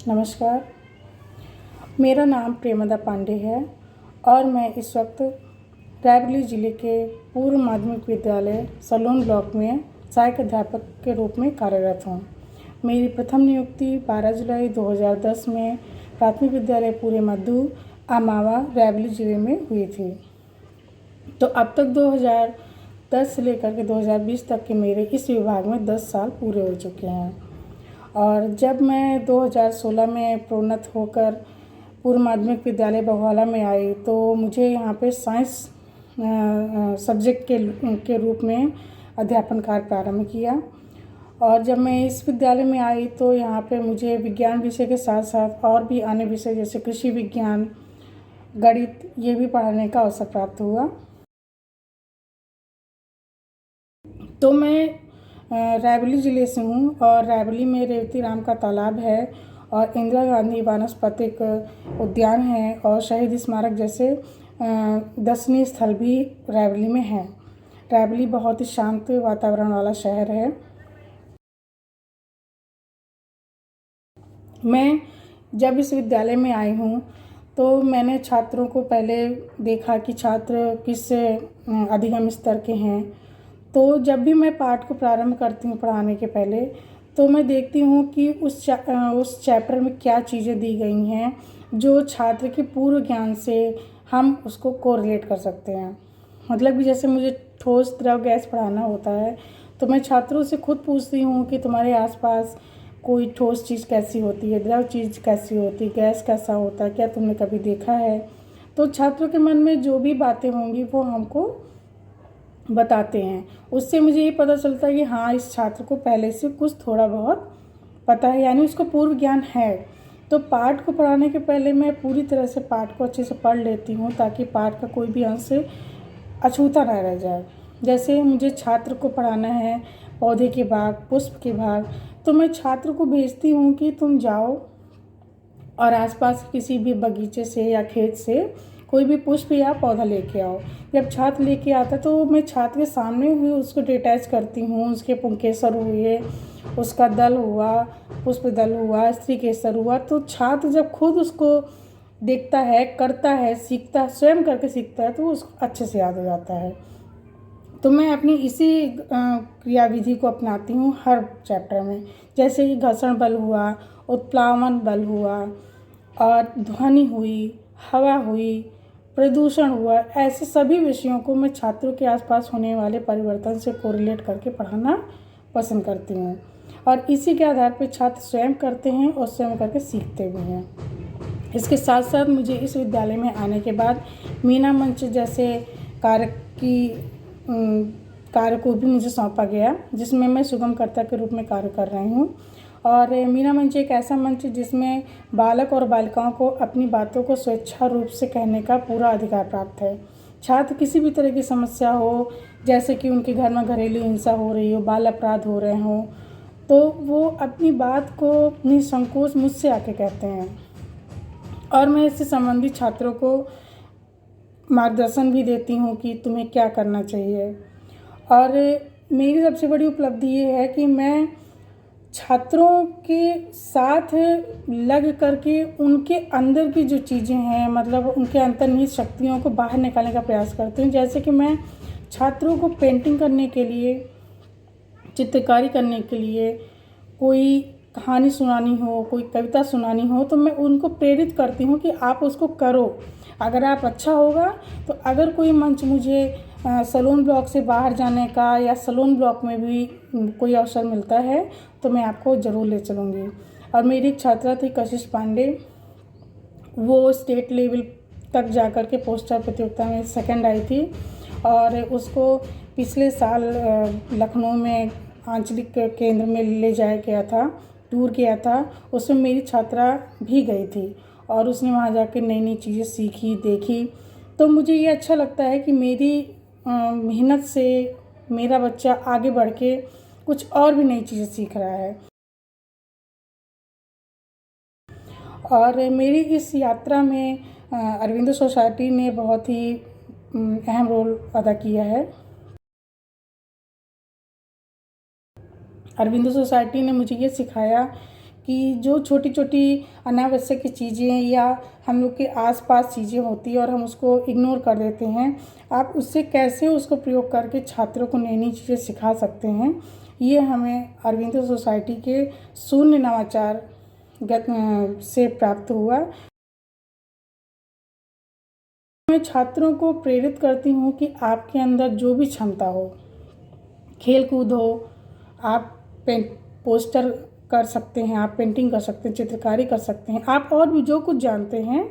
नमस्कार, मेरा नाम प्रेमदा पांडे है और मैं इस वक्त रायबरेली ज़िले के पूर्व माध्यमिक विद्यालय सलोन ब्लॉक में सहायक अध्यापक के रूप में कार्यरत हूँ। मेरी प्रथम नियुक्ति 12 जुलाई 2010 में प्राथमिक विद्यालय पूरे मध्य आमावा रायबरेली ज़िले में हुई थी। तो अब तक 2010 से लेकर के 2020 तक के मेरे इस विभाग में 10 साल पूरे हो चुके हैं। और जब मैं 2016 में प्रोन्नत होकर पूर्व माध्यमिक विद्यालय बघवाला में आई तो मुझे यहाँ पे साइंस सब्जेक्ट के रूप में अध्यापन कार्य प्रारंभ किया। और जब मैं इस विद्यालय में आई तो यहाँ पे मुझे विज्ञान विषय के साथ साथ और भी अन्य विषय जैसे कृषि विज्ञान, गणित ये भी पढ़ाने का अवसर प्राप्त हुआ। तो मैं रायबरेली ज़िले से हूँ और रायबरेली में रेवती राम का तालाब है और इंदिरा गांधी वानस्पतिक उद्यान है और शहीद स्मारक जैसे दर्शनीय स्थल भी रायबरेली में हैं। रायबरेली बहुत ही शांत वातावरण वाला शहर है। मैं जब इस विद्यालय में आई हूँ तो मैंने छात्रों को पहले देखा कि छात्र किस अधिगम स्तर के हैं। तो जब भी मैं पाठ को प्रारंभ करती हूँ पढ़ाने के पहले तो मैं देखती हूँ कि उस चैप्टर में क्या चीज़ें दी गई हैं जो छात्र के पूर्व ज्ञान से हम उसको कोरिलेट कर सकते हैं। मतलब कि जैसे मुझे ठोस द्रव गैस पढ़ाना होता है तो मैं छात्रों से खुद पूछती हूँ कि तुम्हारे आसपास कोई ठोस चीज़ कैसी होती है, द्रव चीज़ कैसी होती है, गैस कैसा होता है, क्या तुमने कभी देखा है। तो छात्रों के मन में जो भी बातें होंगी वो हमको बताते हैं। उससे मुझे ये पता चलता है कि हाँ, इस छात्र को पहले से कुछ थोड़ा बहुत पता है, यानी उसको पूर्व ज्ञान है। तो पाठ को पढ़ाने के पहले मैं पूरी तरह से पाठ को अच्छे से पढ़ लेती हूँ ताकि पाठ का कोई भी अंश अछूता ना रह जाए। जैसे मुझे छात्र को पढ़ाना है पौधे के भाग, पुष्प के भाग, तो मैं छात्र को भेजती हूँ कि तुम जाओ और आसपास किसी भी बगीचे से या खेत से कोई भी पुष्प या पौधा लेके आओ। जब छात्र लेके आता तो मैं छात्र के सामने ही उसको डिटैच करती हूँ। उसके पुंकेसर हुए, उसका दल हुआ, पुष्प दल हुआ, स्त्री केसर हुआ। तो छात्र जब खुद उसको देखता है, करता है, सीखता है, स्वयं करके सीखता है तो उसको अच्छे से याद हो जाता है। तो मैं अपनी इसी क्रियाविधि को अपनाती हूँ हर चैप्टर में। जैसे कि घर्षण बल हुआ, उत्प्लावन बल हुआ और ध्वनि हुई, हवा हुई, प्रदूषण हुआ, ऐसे सभी विषयों को मैं छात्रों के आसपास होने वाले परिवर्तन से कोरिलेट करके पढ़ाना पसंद करती हूँ। और इसी के आधार पर छात्र स्वयं करते हैं और स्वयं करके सीखते भी हैं। इसके साथ साथ मुझे इस विद्यालय में आने के बाद मीना मंच जैसे कार्य को भी मुझे सौंपा गया जिसमें मैं सुगमकर्ता के रूप में कार्य कर रही हूँ। और मीना मंच एक ऐसा मंच जिसमें बालक और बालिकाओं को अपनी बातों को स्वेच्छा रूप से कहने का पूरा अधिकार प्राप्त है। छात्र किसी भी तरह की समस्या हो, जैसे कि उनके घर में घरेलू हिंसा हो रही हो, बाल अपराध हो रहे हों, तो वो अपनी बात को निसंकोच मुझसे आके कहते हैं और मैं इससे संबंधित छात्रों को मार्गदर्शन भी देती हूँ कि तुम्हें क्या करना चाहिए। और मेरी सबसे बड़ी उपलब्धि ये है कि मैं छात्रों के साथ लग करके उनके अंदर की जो चीज़ें हैं, मतलब उनके अंतर्निहित शक्तियों को बाहर निकालने का प्रयास करती हूँ। जैसे कि मैं छात्रों को पेंटिंग करने के लिए, चित्रकारी करने के लिए, कोई कहानी सुनानी हो, कोई कविता सुनानी हो, तो मैं उनको प्रेरित करती हूँ कि आप उसको करो। अगर आप अच्छा होगा तो अगर कोई मंच मुझे सलोन ब्लॉक से बाहर जाने का या सलोन ब्लॉक में भी कोई अवसर मिलता है तो मैं आपको ज़रूर ले चलूँगी। और मेरी एक छात्रा थी कशिश पांडे, वो स्टेट लेवल तक जाकर के पोस्टर प्रतियोगिता में सेकंड आई थी और उसको पिछले साल लखनऊ में आंचलिक केंद्र में ले जाया गया था, टूर किया था। उसमें मेरी छात्रा भी गई थी और उसने वहाँ जाकर नई नई चीज़ें सीखी, देखी। तो मुझे ये अच्छा लगता है कि मेरी मेहनत से मेरा बच्चा आगे बढ़ के कुछ और भी नई चीज़ें सीख रहा है। और मेरी इस यात्रा में अरविंदो सोसाइटी ने बहुत ही अहम रोल अदा किया है। अरविंदो सोसाइटी ने मुझे ये सिखाया कि जो छोटी छोटी अनावश्यक चीज़ें या हम लोग के आसपास चीज़ें होती है और हम उसको इग्नोर कर देते हैं, आप उससे कैसे उसको प्रयोग करके छात्रों को नई नई चीज़ें सिखा सकते हैं, ये हमें अरविंदो सोसाइटी के शून्य नवाचार से प्राप्त हुआ। मैं छात्रों को प्रेरित करती हूँ कि आपके अंदर जो भी क्षमता हो, खेल कूद हो, आप पोस्टर कर सकते हैं, आप पेंटिंग कर सकते हैं, चित्रकारी कर सकते हैं, आप और भी जो कुछ जानते हैं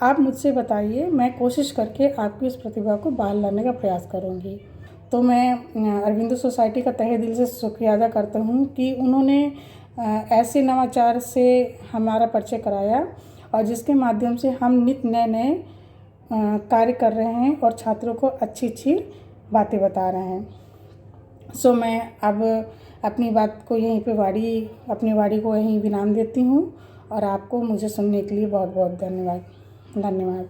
आप मुझसे बताइए, मैं कोशिश करके आपकी उस प्रतिभा को बाहर लाने का प्रयास करूँगी। तो मैं अरविंदो सोसाइटी का तहे दिल से शुक्रिया अदा करता हूँ कि उन्होंने ऐसे नवाचार से हमारा परिचय कराया और जिसके माध्यम से हम नित्य नए नए कार्य कर रहे हैं और छात्रों को अच्छी अच्छी बातें बता रहे हैं। सो मैं अब अपनी बात को यहीं पे अपनी वाणी को यहीं विराम देती हूँ और आपको मुझे सुनने के लिए बहुत बहुत धन्यवाद।